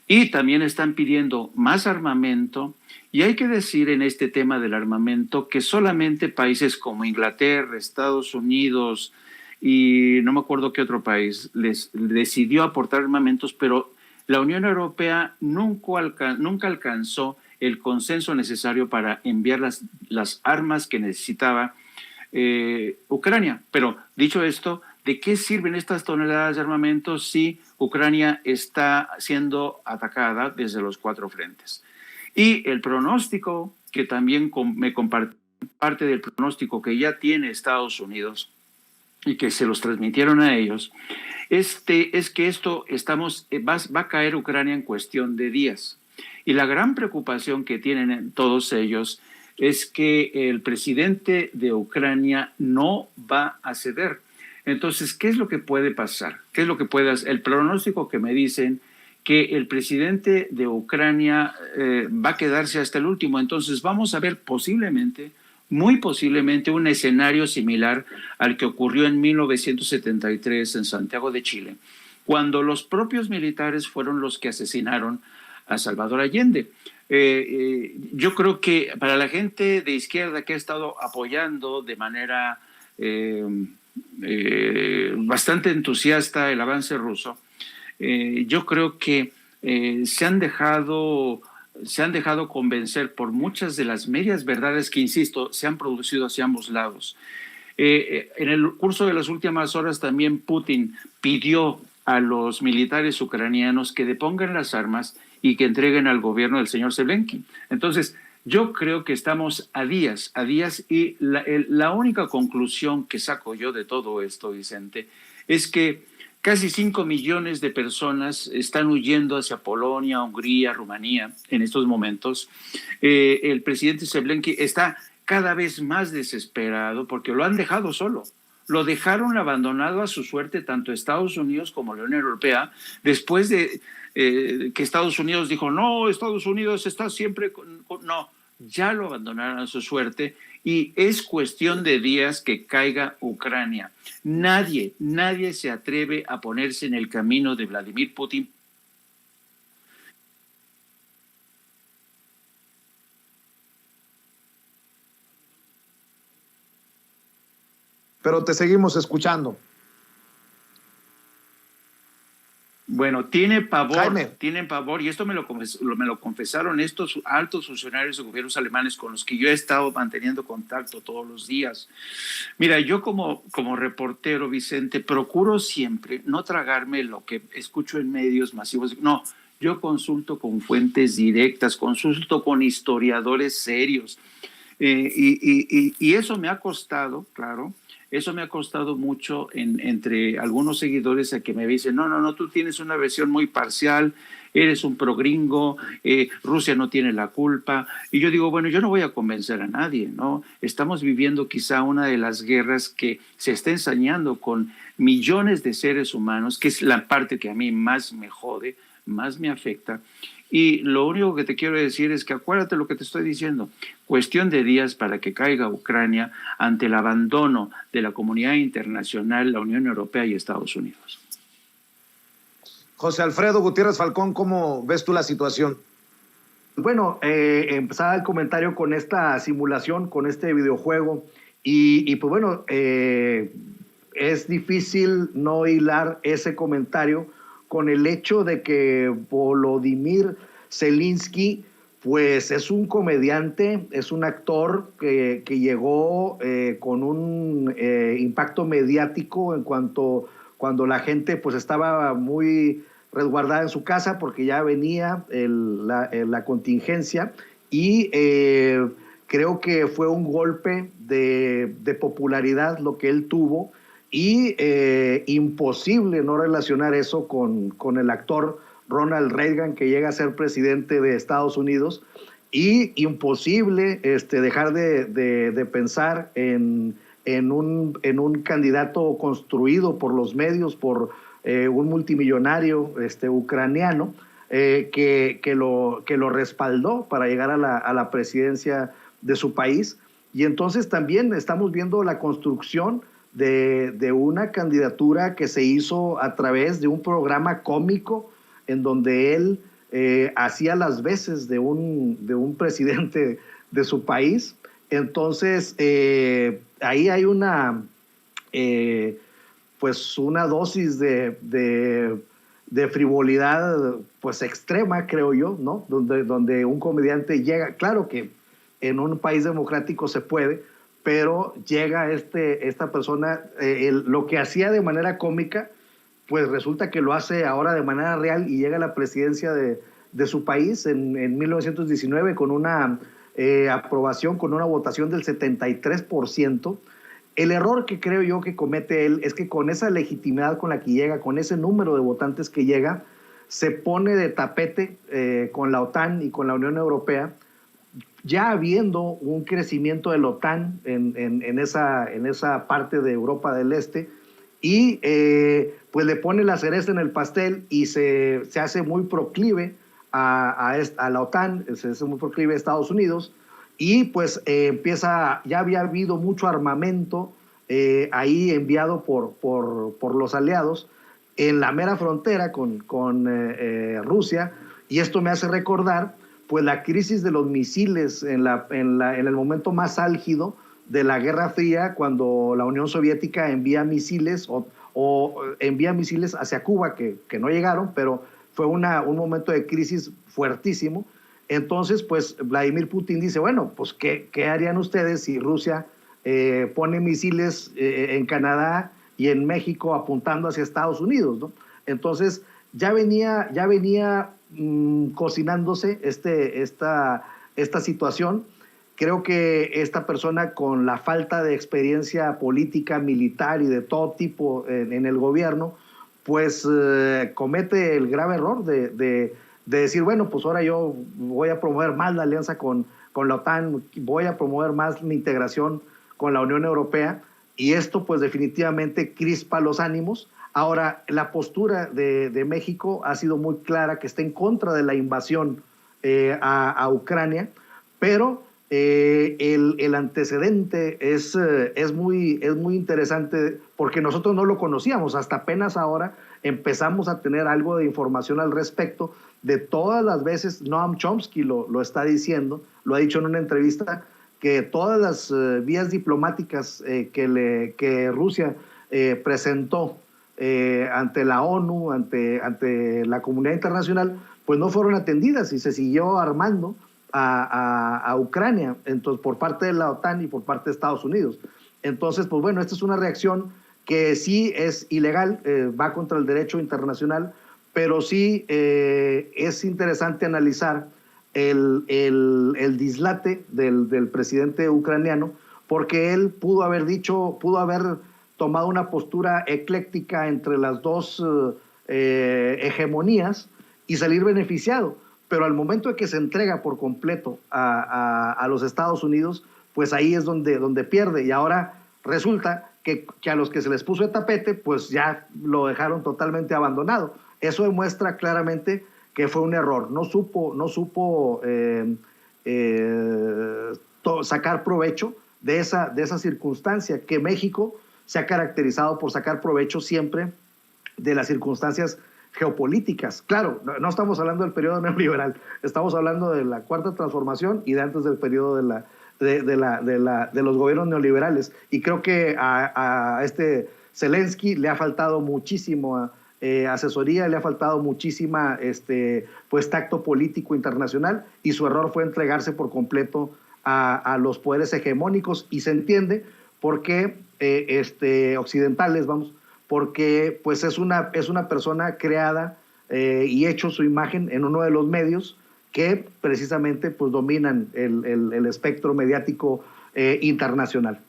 Y también están pidiendo más armamento, y hay que decir en este tema del armamento que solamente países como Inglaterra, Estados Unidos y no me acuerdo qué otro país les decidió aportar armamentos, pero la Unión Europea nunca alcanzó el consenso necesario para enviar las armas que necesitaba Ucrania. Pero dicho esto, ¿de qué sirven estas toneladas de armamento si Ucrania está siendo atacada desde los 4 frentes? Y el pronóstico, que también me compartió parte del pronóstico que ya tiene Estados Unidos y que se los transmitieron a ellos, es que va a caer Ucrania en cuestión de días. Y la gran preocupación que tienen todos ellos es que el presidente de Ucrania no va a ceder. Entonces, ¿qué es lo que puede pasar? ¿Qué es lo que puede hacer? El pronóstico que me dicen que el presidente de Ucrania va a quedarse hasta el último. Entonces, vamos a ver muy posiblemente, un escenario similar al que ocurrió en 1973 en Santiago de Chile, cuando los propios militares fueron los que asesinaron a Salvador Allende. Yo creo que para la gente de izquierda que ha estado apoyando de manera bastante entusiasta el avance ruso, yo creo que se han dejado convencer por muchas de las medias verdades que, insisto, se han producido hacia ambos lados. En el curso de las últimas horas también Putin pidió a los militares ucranianos que depongan las armas y que entreguen al gobierno del señor Zelensky. Entonces, yo creo que estamos a días y la única conclusión que saco yo de todo esto, Vicente, es que casi 5 millones de personas están huyendo hacia Polonia, Hungría, Rumanía en estos momentos. El presidente Zelensky está cada vez más desesperado porque lo han dejado solo. Lo dejaron abandonado a su suerte tanto Estados Unidos como la Unión Europea, después de que Estados Unidos dijo, no, Estados Unidos está siempre no, ya lo abandonaron a su suerte y es cuestión de días que caiga Ucrania. Nadie se atreve a ponerse en el camino de Vladimir Putin. Pero te seguimos escuchando. Bueno, tienen pavor, y esto me lo confesaron estos altos funcionarios de gobiernos alemanes con los que yo he estado manteniendo contacto todos los días. Mira, yo como reportero, Vicente, procuro siempre no tragarme lo que escucho en medios masivos. No, yo consulto con fuentes directas, consulto con historiadores serios. Y eso me ha costado, claro. Eso me ha costado mucho entre algunos seguidores a que me dicen, no, tú tienes una versión muy parcial, eres un progringo, Rusia no tiene la culpa. Y yo digo, bueno, yo no voy a convencer a nadie, ¿no? Estamos viviendo quizá una de las guerras que se está ensañando con millones de seres humanos, que es la parte que a mí más me jode, más me afecta. Y lo único que te quiero decir es que acuérdate lo que te estoy diciendo. Cuestión de días para que caiga Ucrania ante el abandono de la comunidad internacional, la Unión Europea y Estados Unidos. José Alfredo Gutiérrez Falcón, ¿cómo ves tú la situación? Bueno, empezaba el comentario con esta simulación, con este videojuego, y pues bueno, es difícil no hilar ese comentario con el hecho de que Volodymyr Zelensky, pues es un comediante, es un actor que llegó con un impacto mediático en cuando la gente pues estaba muy resguardada en su casa porque ya venía la contingencia y creo que fue un golpe de popularidad lo que él tuvo y imposible no relacionar eso con el actor Ronald Reagan, que llega a ser presidente de Estados Unidos, y imposible dejar de pensar en un candidato construido por los medios, por un multimillonario ucraniano que lo respaldó para llegar a la presidencia de su país. Y entonces también estamos viendo la construcción de una candidatura que se hizo a través de un programa cómico en donde él hacía las veces de un presidente de su país. Entonces, ahí hay pues una dosis de frivolidad pues extrema, creo yo, ¿no? Donde un comediante llega, claro que en un país democrático se puede, pero llega esta persona, lo que hacía de manera cómica, pues resulta que lo hace ahora de manera real y llega a la presidencia de su país en 1919 con una aprobación, con una votación del 73%. El error que creo yo que comete él es que con esa legitimidad con la que llega, con ese número de votantes que llega, se pone de tapete con la OTAN y con la Unión Europea, ya habiendo un crecimiento de la OTAN en esa parte de Europa del Este, y pues le pone la cereza en el pastel y se hace muy proclive a la OTAN, se hace muy proclive a Estados Unidos, y pues ya había habido mucho armamento ahí enviado por los aliados en la mera frontera con Rusia, y esto me hace recordar pues la crisis de los misiles en el momento más álgido de la Guerra Fría, cuando la Unión Soviética envía misiles o envía misiles hacia Cuba que no llegaron, pero fue un momento de crisis fuertísimo. Entonces, pues Vladimir Putin dice, bueno, pues ¿qué harían ustedes si Rusia pone misiles en Canadá y en México apuntando hacia Estados Unidos, ¿no? Entonces, ya venía cocinándose esta situación. Creo que esta persona, con la falta de experiencia política, militar y de todo tipo en el gobierno, pues comete el grave error de decir, bueno, pues ahora yo voy a promover más la alianza con la OTAN, voy a promover más mi integración con la Unión Europea, y esto pues definitivamente crispa los ánimos. Ahora, la postura de México ha sido muy clara, que está en contra de la invasión a Ucrania, pero el antecedente es muy interesante porque nosotros no lo conocíamos, hasta apenas ahora empezamos a tener algo de información al respecto. De todas las veces, Noam Chomsky lo está diciendo, lo ha dicho en una entrevista, que todas las vías diplomáticas que Rusia presentó ante la ONU, ante la comunidad internacional, pues no fueron atendidas y se siguió armando a Ucrania, entonces, por parte de la OTAN y por parte de Estados Unidos. Entonces, pues bueno, esta es una reacción que sí es ilegal, va contra el derecho internacional, pero sí es interesante analizar el dislate del presidente ucraniano, porque él pudo haber tomado una postura ecléctica entre las dos hegemonías y salir beneficiado, pero al momento de que se entrega por completo a los Estados Unidos, pues ahí es donde pierde, y ahora resulta que a los que se les puso de tapete, pues ya lo dejaron totalmente abandonado. Eso demuestra claramente que fue un error, no supo sacar provecho de esa circunstancia, que México se ha caracterizado por sacar provecho siempre de las circunstancias geopolíticas. Claro, no estamos hablando del periodo neoliberal, estamos hablando de la Cuarta Transformación y de antes del periodo de los gobiernos neoliberales. Y creo que a este Zelensky le ha faltado muchísimo asesoría, le ha faltado muchísima pues tacto político internacional, y su error fue entregarse por completo a los poderes hegemónicos, y se entiende por qué occidentales, porque pues es una persona creada y hecho su imagen en uno de los medios que precisamente pues dominan el espectro mediático internacional.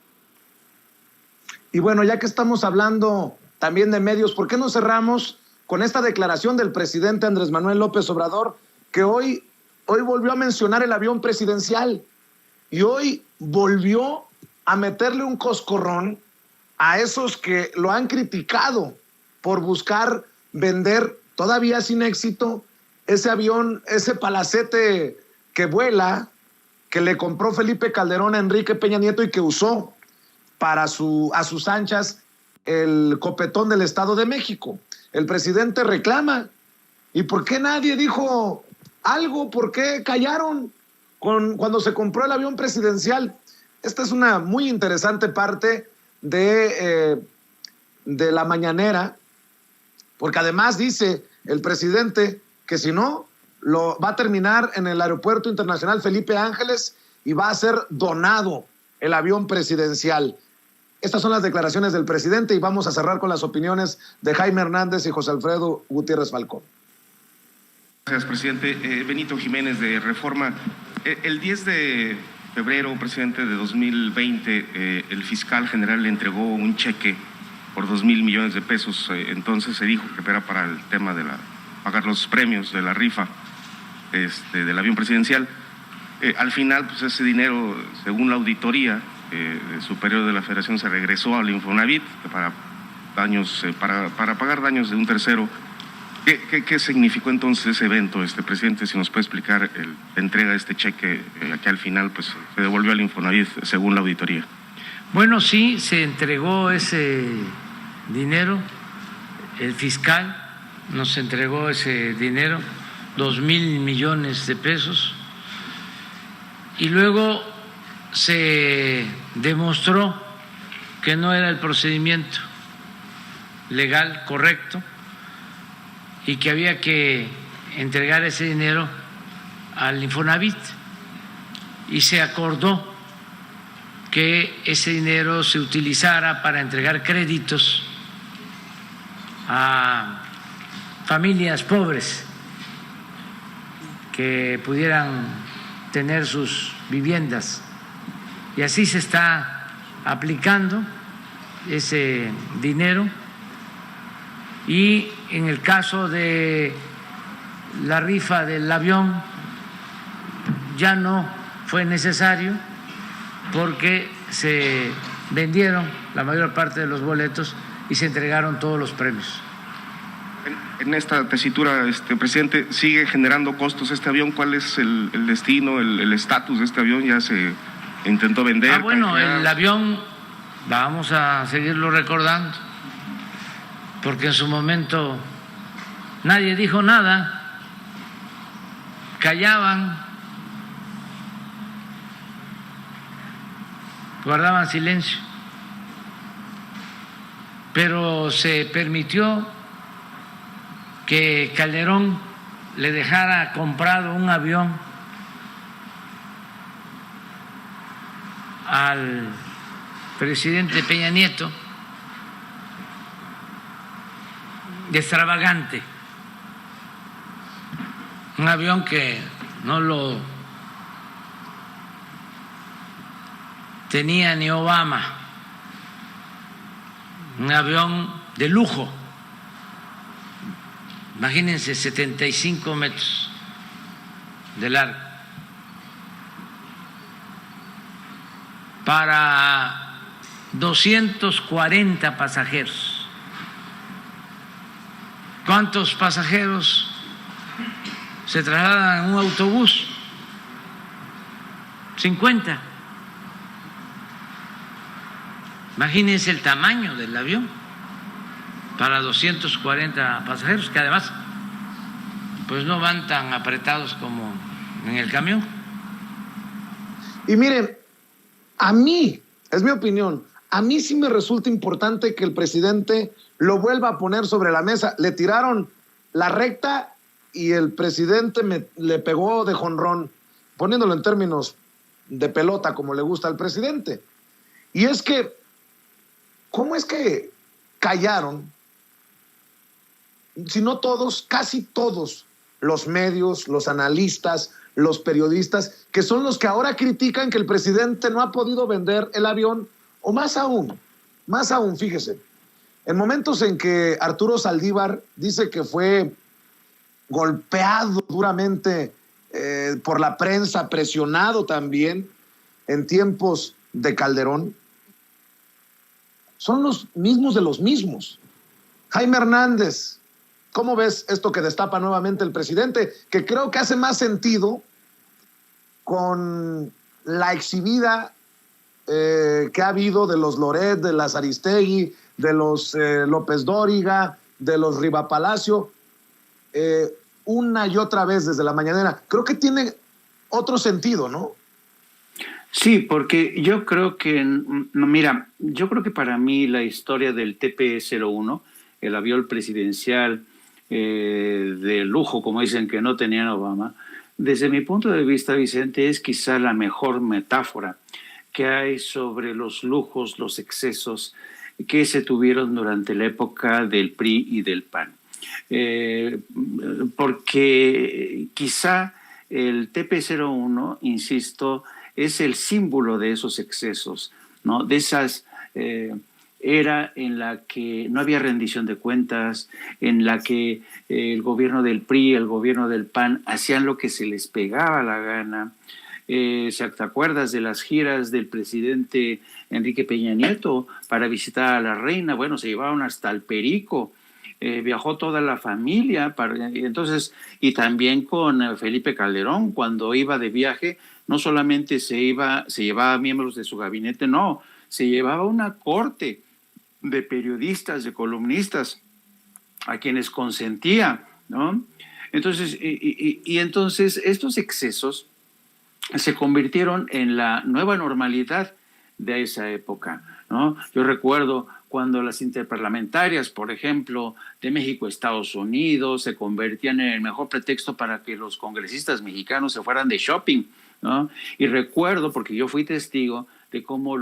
Y bueno, ya que estamos hablando también de medios, ¿por qué no cerramos con esta declaración del presidente Andrés Manuel López Obrador, que hoy volvió a mencionar el avión presidencial y hoy volvió a meterle un coscorrón a esos que lo han criticado por buscar vender, todavía sin éxito, ese avión, ese palacete que vuela, que le compró Felipe Calderón a Enrique Peña Nieto y que usó para a sus anchas el copetón del Estado de México? El presidente reclama. ¿Y por qué nadie dijo algo? ¿Por qué callaron cuando se compró el avión presidencial? Esta es una muy interesante parte de la mañanera, porque además dice el presidente que si no, lo va a terminar en el Aeropuerto Internacional Felipe Ángeles y va a ser donado el avión presidencial. Estas son las declaraciones del presidente, y vamos a cerrar con las opiniones de Jaime Hernández y José Alfredo Gutiérrez Falcón. Gracias, presidente. Benito Jiménez, de Reforma. El 10 de febrero, presidente, de 2020, el fiscal general le entregó un cheque por 2,000 millones de pesos. Entonces se dijo que era para el tema de pagar los premios de la rifa del avión presidencial. Al final, pues ese dinero, según la auditoría superior de la Federación, se regresó al Infonavit para pagar daños de un tercero. ¿Qué significó entonces ese evento, presidente? Si nos puede explicar la entrega de este cheque que al final pues se devolvió al Infonavit según la auditoría. Bueno, sí, se entregó ese dinero, el fiscal nos entregó ese dinero, 2,000 millones de pesos, y luego se demostró que no era el procedimiento legal correcto y que había que entregar ese dinero al Infonavit, y se acordó que ese dinero se utilizara para entregar créditos a familias pobres que pudieran tener sus viviendas, y así se está aplicando ese dinero. Y en el caso de la rifa del avión ya no fue necesario, porque se vendieron la mayor parte de los boletos y se entregaron todos los premios. En esta tesitura, presidente, ¿sigue generando costos este avión? ¿Cuál es el destino, el estatus de este avión? ¿Ya se intentó vender? Bueno, canjear? el avión vamos a seguirlo recordando, porque en su momento nadie dijo nada, callaban, guardaban silencio, pero se permitió que Calderón le dejara comprado un avión al presidente Peña Nieto, extravagante, un avión que no lo tenía ni Obama, un avión de lujo. Imagínense, 75 metros de largo, para 240 pasajeros. ¿Cuántos pasajeros se trasladan en un autobús? 50. Imagínense el tamaño del avión. para 240 pasajeros, que además pues no van tan apretados como en el camión. Y miren, a mí, es mi opinión, a mí sí me resulta importante que el presidente lo vuelva a poner sobre la mesa. Le tiraron la recta y el presidente le pegó de jonrón, poniéndolo en términos de pelota como le gusta al presidente. Y es que, ¿cómo es que callaron? Si no todos, casi todos los medios, los analistas, los periodistas, que son los que ahora critican que el presidente no ha podido vender el avión, o más aún, fíjese, en momentos en que Arturo Saldívar dice que fue golpeado duramente por la prensa, presionado también en tiempos de Calderón, son los mismos de los mismos. Jaime Hernández, ¿cómo ves esto que destapa nuevamente el presidente? Que creo que hace más sentido con la exhibida que ha habido de los Loret, de las Aristegui, de los López Dóriga, de los Riva Palacio, una y otra vez desde la mañanera. Creo que tiene otro sentido, ¿no? Sí, porque yo creo que, mira, yo creo que para mí la historia del TP-01, el avión presidencial de lujo, como dicen que no tenía en Obama, desde mi punto de vista, Vicente, es quizá la mejor metáfora que hay sobre los lujos, los excesos que se tuvieron durante la época del PRI y del PAN. Porque quizá el TP-01, insisto, es el símbolo de esos excesos, ¿no? De esas era en la que no había rendición de cuentas, en la que el gobierno del PRI, el gobierno del PAN hacían lo que se les pegaba la gana. ¿Te acuerdas de las giras del presidente Enrique Peña Nieto para visitar a la reina? Bueno, se llevaron hasta el Perico. Viajó toda la familia, entonces, y también con Felipe Calderón, cuando iba de viaje, no solamente se llevaba miembros de su gabinete, no, se llevaba una corte de periodistas, de columnistas, a quienes consentía, ¿no? Entonces, entonces estos excesos se convirtieron en la nueva normalidad de esa época, ¿no? Yo recuerdo cuando las interparlamentarias, por ejemplo, de México a Estados Unidos, se convertían en el mejor pretexto para que los congresistas mexicanos se fueran de shopping, ¿no? Y recuerdo, porque yo fui testigo de cómo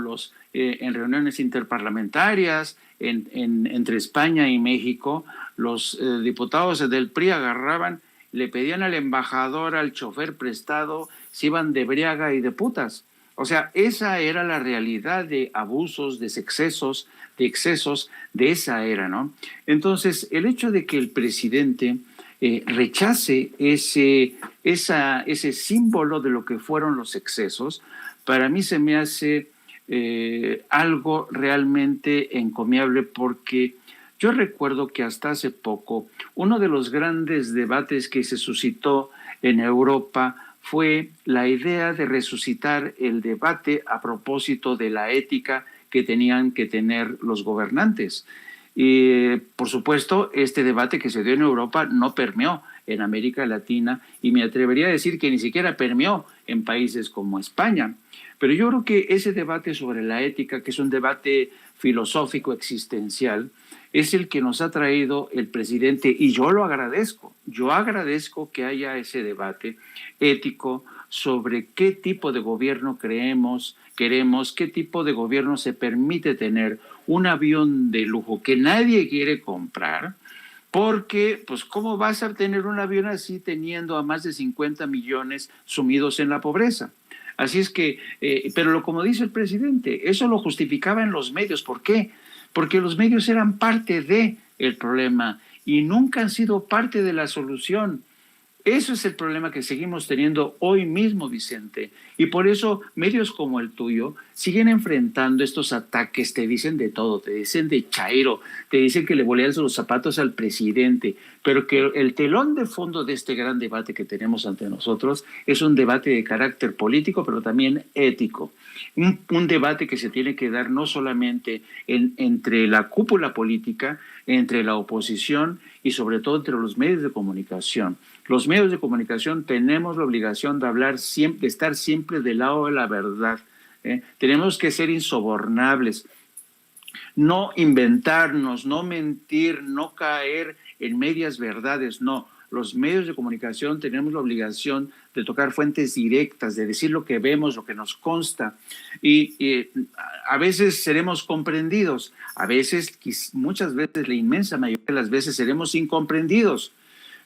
en reuniones interparlamentarias entre España y México, los diputados del PRI agarraban, le pedían al embajador, al chofer prestado, se iban de briaga y de putas. O sea, esa era la realidad de abusos, de excesos de esa era, ¿no? Entonces, el hecho de que el presidente rechace ese símbolo de lo que fueron los excesos, para mí se me hace algo realmente encomiable, porque yo recuerdo que hasta hace poco uno de los grandes debates que se suscitó en Europa fue la idea de resucitar el debate a propósito de la ética que tenían que tener los gobernantes. Y, por supuesto, este debate que se dio en Europa no permeó en América Latina, y me atrevería a decir que ni siquiera permeó en países como España. Pero yo creo que ese debate sobre la ética, que es un debate filosófico existencial, es el que nos ha traído el presidente, y yo lo agradezco. Yo agradezco que haya ese debate ético sobre qué tipo de gobierno queremos, qué tipo de gobierno se permite tener un avión de lujo que nadie quiere comprar, porque, pues, ¿cómo vas a tener un avión así teniendo a más de 50 millones sumidos en la pobreza? Así es que, pero como dice el presidente, eso lo justificaba en los medios. ¿Por qué? Porque los medios eran parte del problema y nunca han sido parte de la solución. Eso es el problema que seguimos teniendo hoy mismo, Vicente. Y por eso medios como el tuyo siguen enfrentando estos ataques, te dicen de todo, te dicen de chairo, te dicen que le boleas los zapatos al presidente, pero que el telón de fondo de este gran debate que tenemos ante nosotros es un debate de carácter político, pero también ético. Un debate que se tiene que dar no solamente entre la cúpula política, entre la oposición y sobre todo entre los medios de comunicación. Los medios de comunicación tenemos la obligación de hablar siempre, de estar siempre del lado de la verdad. Tenemos que ser insobornables, no inventarnos, no mentir, no caer en medias verdades, no. Los medios de comunicación tenemos la obligación de tocar fuentes directas, de decir lo que vemos, lo que nos consta. Y a veces seremos comprendidos, a veces, muchas veces, la inmensa mayoría de las veces seremos incomprendidos.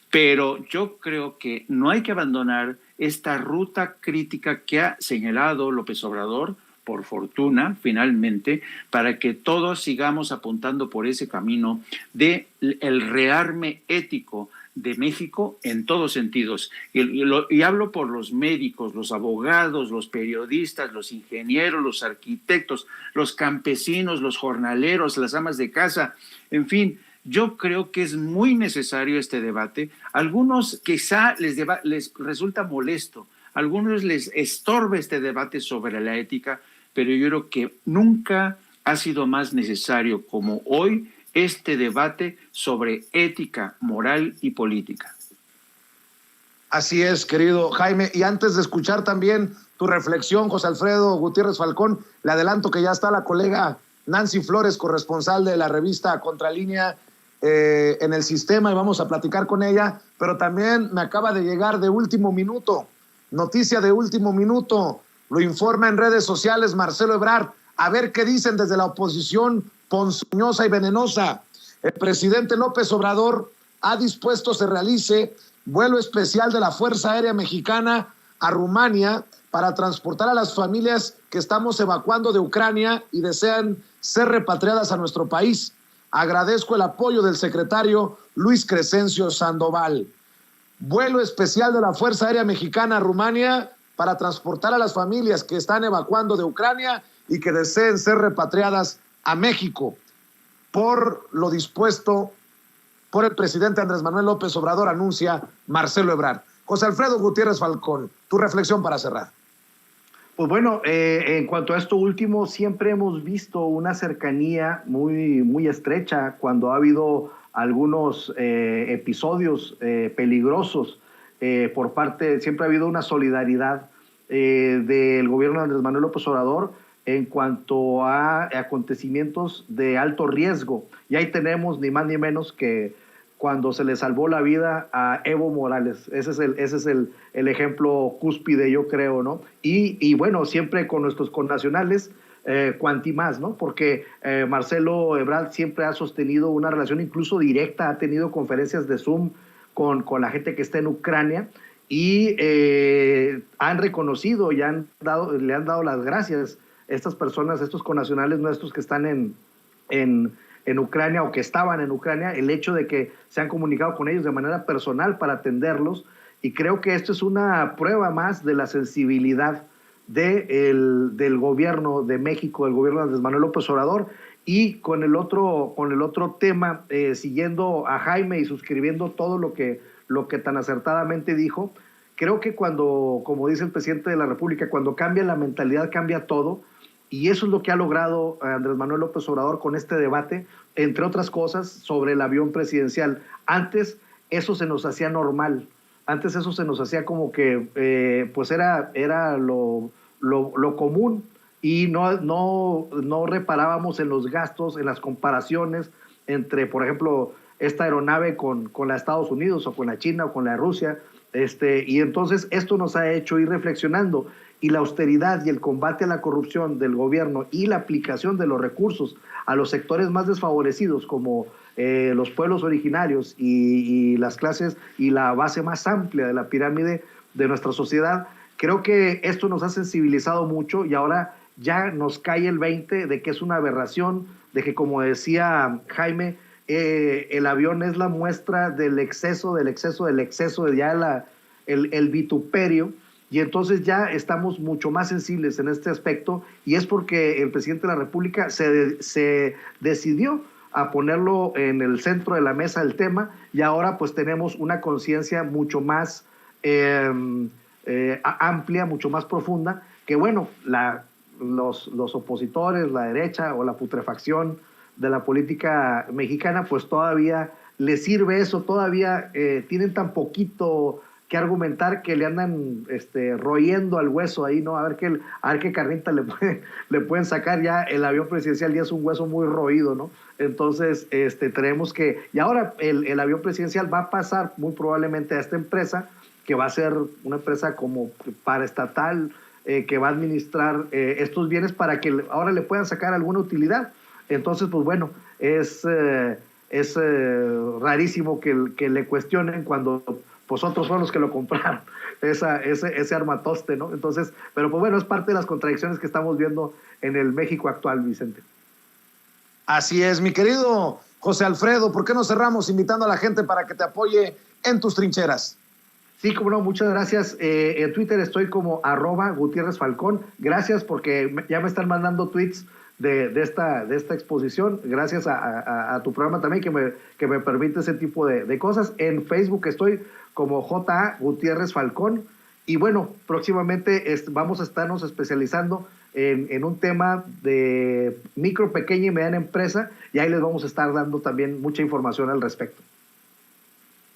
Pero yo creo que no hay que abandonar esta ruta crítica que ha señalado López Obrador, por fortuna, finalmente, para que todos sigamos apuntando por ese camino de el rearme ético de México en todos sentidos. Y hablo por los médicos, los abogados, los periodistas, los ingenieros, los arquitectos, los campesinos, los jornaleros, las amas de casa, en fin. Yo creo que es muy necesario este debate. Algunos quizá les resulta molesto, a algunos les estorba este debate sobre la ética, pero yo creo que nunca ha sido más necesario como hoy este debate sobre ética, moral y política. Así es, querido Jaime. Y antes de escuchar también tu reflexión, José Alfredo Gutiérrez Falcón, le adelanto que ya está la colega Nancy Flores, corresponsal de la revista Contralínea, en el sistema, y vamos a platicar con ella, pero también me acaba de llegar de último minuto, noticia de último minuto, lo informa en redes sociales Marcelo Ebrard, a ver qué dicen desde la oposición ponzoñosa y venenosa. El presidente López Obrador ha dispuesto se realice vuelo especial de la Fuerza Aérea Mexicana a Rumania para transportar a las familias que estamos evacuando de Ucrania y desean ser repatriadas a nuestro país. Agradezco el apoyo del secretario Luis Crescencio Sandoval. Vuelo especial de la Fuerza Aérea Mexicana a Rumania para transportar a las familias que están evacuando de Ucrania y que deseen ser repatriadas a México. Por lo dispuesto por el presidente Andrés Manuel López Obrador, anuncia Marcelo Ebrard. José Alfredo Gutiérrez Falcón, tu reflexión para cerrar. Pues bueno, en cuanto a esto último, siempre hemos visto una cercanía muy, muy estrecha cuando ha habido algunos episodios peligrosos por parte, siempre ha habido una solidaridad del gobierno de Andrés Manuel López Obrador en cuanto a acontecimientos de alto riesgo. Y ahí tenemos ni más ni menos que cuando se le salvó la vida a Evo Morales. Ese es el ejemplo cúspide, yo creo, ¿no? Y bueno, siempre con nuestros connacionales, cuanti más, ¿no? Porque Marcelo Ebrard siempre ha sostenido una relación incluso directa, ha tenido conferencias de Zoom con la gente que está en Ucrania y han reconocido y le han dado las gracias a estas personas, a estos connacionales nuestros que están en Ucrania o que estaban en Ucrania, el hecho de que se han comunicado con ellos de manera personal para atenderlos, y creo que esto es una prueba más de la sensibilidad del gobierno de México, del gobierno de Andrés Manuel López Obrador. Y con el otro tema, siguiendo a Jaime y suscribiendo todo lo que tan acertadamente dijo, creo que cuando, como dice el presidente de la República, cuando cambia la mentalidad, cambia todo. Y eso es lo que ha logrado Andrés Manuel López Obrador con este debate, entre otras cosas, sobre el avión presidencial. Antes eso se nos hacía normal, antes eso se nos hacía como que pues era lo común, y no reparábamos en los gastos, en las comparaciones entre, por ejemplo, esta aeronave con la de Estados Unidos o con la China o con la de Rusia. Y entonces esto nos ha hecho ir reflexionando, y la austeridad y el combate a la corrupción del gobierno y la aplicación de los recursos a los sectores más desfavorecidos como los pueblos originarios y las clases y la base más amplia de la pirámide de nuestra sociedad, creo que esto nos ha sensibilizado mucho, y ahora ya nos cae el 20 de que es una aberración, de que, como decía Jaime, el avión es la muestra del exceso, de ya el vituperio, y entonces ya estamos mucho más sensibles en este aspecto, y es porque el presidente de la República se decidió a ponerlo en el centro de la mesa el tema, y ahora pues tenemos una conciencia mucho más amplia, mucho más profunda, que bueno, los opositores, la derecha o la putrefacción de la política mexicana, pues todavía les sirve eso, todavía tienen tan poquito que argumentar que le andan royendo al hueso ahí, ¿no? A ver qué carnita le pueden sacar. Ya el avión presidencial ya es un hueso muy roído, ¿no? Entonces, tenemos que... Y ahora el avión presidencial va a pasar muy probablemente a esta empresa, que va a ser una empresa como paraestatal, que va a administrar estos bienes para que ahora le puedan sacar alguna utilidad. Entonces, pues bueno, es rarísimo que le cuestionen cuando pues otros son los que lo compraron, ese armatoste, ¿no? Entonces, pero pues bueno, es parte de las contradicciones que estamos viendo en el México actual, Vicente. Así es, mi querido José Alfredo, ¿por qué no cerramos invitando a la gente para que te apoye en tus trincheras? Sí, como no, muchas gracias. En Twitter estoy como @GutiérrezFalcón. Gracias porque ya me están mandando tweets de esta exposición. Gracias a tu programa también que me permite ese tipo de cosas. En Facebook estoy como J.A. Gutiérrez Falcón. Y bueno, próximamente vamos a estarnos especializando en un tema de micro, pequeña y mediana empresa. Y ahí les vamos a estar dando también mucha información al respecto.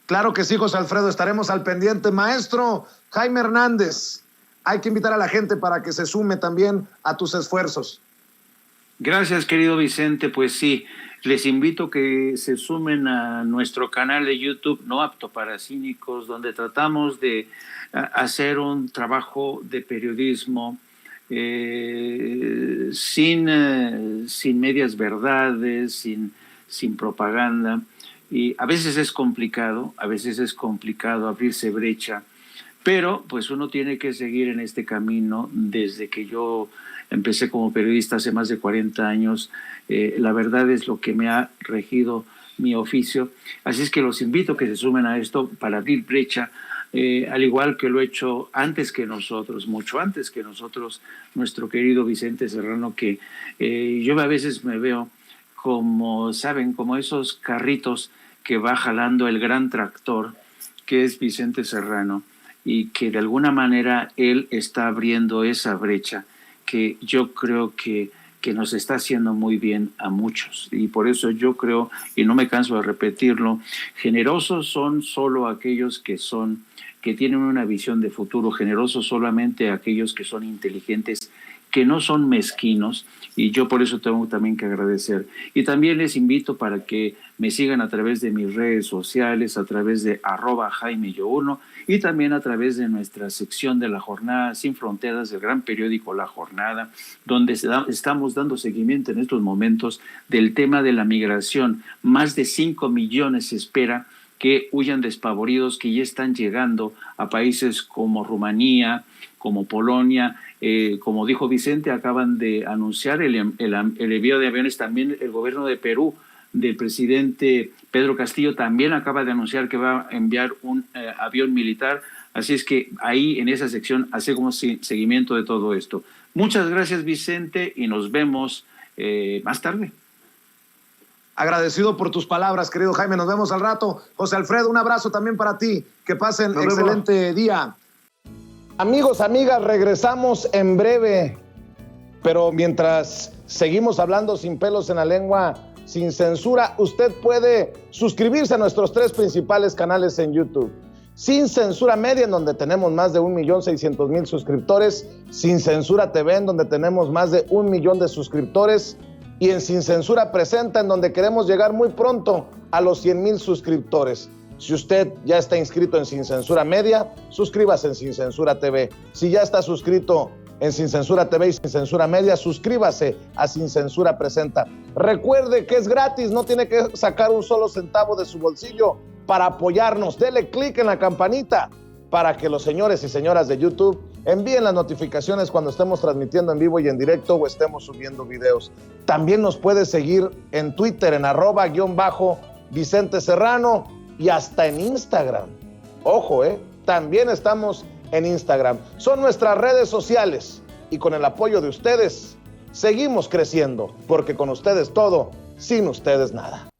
Claro que sí, José Alfredo, estaremos al pendiente. Maestro Jaime Hernández, hay que invitar a la gente para que se sume también a tus esfuerzos. Gracias, querido Vicente. Pues sí, les invito que se sumen a nuestro canal de YouTube, No Apto para Cínicos, donde tratamos de hacer un trabajo de periodismo sin medias verdades, sin propaganda. Y a veces es complicado abrirse brecha, pero pues uno tiene que seguir en este camino. Desde que yo empecé como periodista hace más de 40 años, la verdad es lo que me ha regido mi oficio. Así es que los invito a que se sumen a esto para abrir brecha, al igual que lo he hecho antes que nosotros, mucho antes que nosotros, nuestro querido Vicente Serrano, que yo a veces me veo como, ¿saben? Como esos carritos que va jalando el gran tractor, que es Vicente Serrano, y que de alguna manera él está abriendo esa brecha que yo creo que nos está haciendo muy bien a muchos. Y por eso yo creo, y no me canso de repetirlo, generosos son solo aquellos que tienen una visión de futuro, generosos solamente aquellos que son inteligentes, que no son mezquinos, y yo por eso tengo también que agradecer. Y también les invito para que me sigan a través de mis redes sociales, a través de @JaimeYo1, y también a través de nuestra sección de La Jornada Sin Fronteras, del gran periódico La Jornada, donde estamos dando seguimiento en estos momentos del tema de la migración. Más de 5 millones se espera que huyan despavoridos, que ya están llegando a países como Rumanía, como Polonia. Como dijo Vicente, acaban de anunciar el envío de aviones. También el gobierno de Perú, del presidente Pedro Castillo, también acaba de anunciar que va a enviar un avión militar. Así es que ahí en esa sección hacemos seguimiento de todo esto. Muchas gracias, Vicente, y nos vemos más tarde. Agradecido por tus palabras, querido Jaime. Nos vemos al rato. José Alfredo, un abrazo también para ti. Que pasen excelente día. Amigos, amigas, regresamos en breve, pero mientras seguimos hablando sin pelos en la lengua, sin censura, usted puede suscribirse a nuestros 3 principales canales en YouTube. Sin Censura Media, en donde tenemos más de 1,600,000 suscriptores, Sin Censura TV, en donde tenemos más de 1 millón de suscriptores, y en Sin Censura Presenta, en donde queremos llegar muy pronto a los 100,000 suscriptores. Si usted ya está inscrito en Sin Censura Media, suscríbase en Sin Censura TV. Si ya está suscrito en Sin Censura TV y Sin Censura Media, suscríbase a Sin Censura Presenta. Recuerde que es gratis, no tiene que sacar un solo centavo de su bolsillo para apoyarnos. Dele clic en la campanita para que los señores y señoras de YouTube Envíen las notificaciones cuando estemos transmitiendo en vivo y en directo o estemos subiendo videos. También nos puedes seguir en Twitter en @Vicente Serrano y hasta en Instagram. Ojo, también estamos en Instagram. Son nuestras redes sociales y con el apoyo de ustedes seguimos creciendo, porque con ustedes todo, sin ustedes nada.